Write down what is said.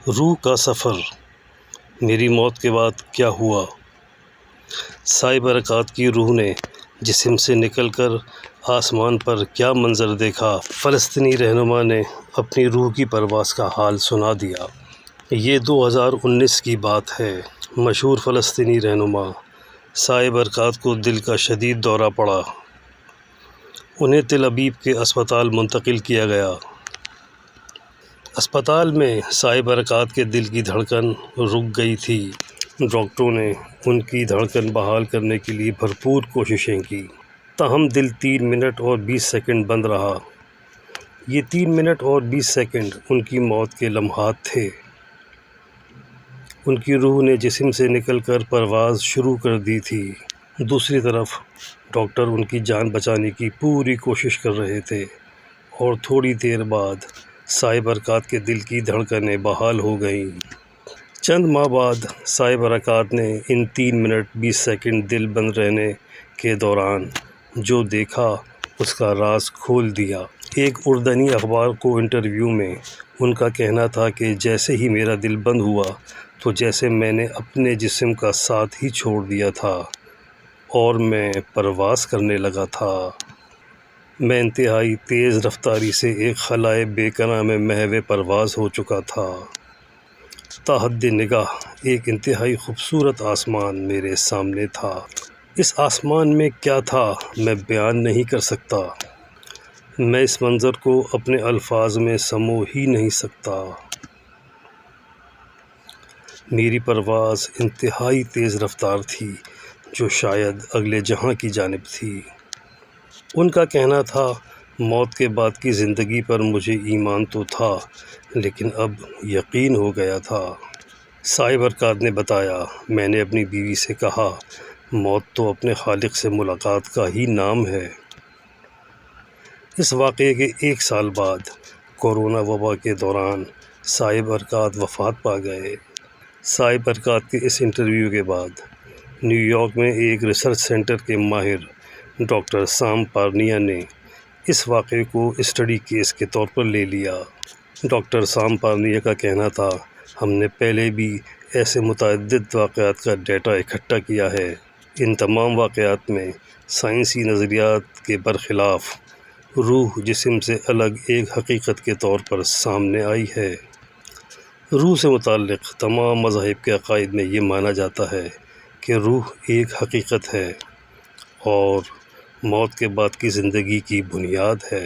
روح کا سفر، میری موت کے بعد کیا ہوا؟ سائے برکات کی روح نے جسم سے نکل کر آسمان پر کیا منظر دیکھا؟ فلسطینی رہنما نے اپنی روح کی پرواز کا حال سنا دیا۔ یہ 2019 کی بات ہے۔ مشہور فلسطینی رہنما سائے برکات کو دل کا شدید دورہ پڑا۔ انہیں تل ابیب کے اسپتال منتقل کیا گیا۔ اسپتال میں سائے برکات کے دل کی دھڑکن رک گئی تھی۔ ڈاکٹروں نے ان کی دھڑکن بحال کرنے کے لیے بھرپور کوششیں کی، تاہم دل 3 منٹ اور 20 سیکنڈ بند رہا۔ یہ 3 منٹ اور 20 سیکنڈ ان کی موت کے لمحات تھے۔ ان کی روح نے جسم سے نکل کر پرواز شروع کر دی تھی۔ دوسری طرف ڈاکٹر ان کی جان بچانے کی پوری کوشش کر رہے تھے، اور تھوڑی دیر بعد سائے برکات کے دل کی دھڑکنیں بحال ہو گئیں۔ چند ماہ بعد سائے برکات نے ان 3 منٹ 20 سیکنڈ دل بند رہنے کے دوران جو دیکھا اس کا راز کھول دیا۔ ایک اردنی اخبار کو انٹرویو میں ان کا کہنا تھا کہ جیسے ہی میرا دل بند ہوا تو جیسے میں نے اپنے جسم کا ساتھ ہی چھوڑ دیا تھا اور میں پرواز کرنے لگا تھا۔ میں انتہائی تیز رفتاری سے ایک خلائے بے کراں میں محو پرواز ہو چکا تھا۔ تا حد نگاہ ایک انتہائی خوبصورت آسمان میرے سامنے تھا۔ اس آسمان میں کیا تھا میں بیان نہیں کر سکتا۔ میں اس منظر کو اپنے الفاظ میں سمو ہی نہیں سکتا۔ میری پرواز انتہائی تیز رفتار تھی جو شاید اگلے جہاں کی جانب تھی۔ ان کا کہنا تھا موت کے بعد کی زندگی پر مجھے ایمان تو تھا، لیکن اب یقین ہو گیا تھا۔ سائے برکات نے بتایا، میں نے اپنی بیوی سے کہا موت تو اپنے خالق سے ملاقات کا ہی نام ہے۔ اس واقعے کے 1 سال بعد کورونا وبا کے دوران سائے برکات وفات پا گئے۔ سائے برکات کے اس انٹرویو کے بعد نیو یارک میں ایک ریسرچ سینٹر کے ماہر ڈاکٹر سام پارنیا نے اس واقعے کو اسٹڈی کیس کے طور پر لے لیا۔ ڈاکٹر سام پارنیا کا کہنا تھا، ہم نے پہلے بھی ایسے متعدد واقعات کا ڈیٹا اکٹھا کیا ہے۔ ان تمام واقعات میں سائنسی نظریات کے برخلاف روح جسم سے الگ ایک حقیقت کے طور پر سامنے آئی ہے۔ روح سے متعلق تمام مذاہب کے عقائد میں یہ مانا جاتا ہے کہ روح ایک حقیقت ہے اور موت کے بعد کی زندگی کی بنیاد ہے۔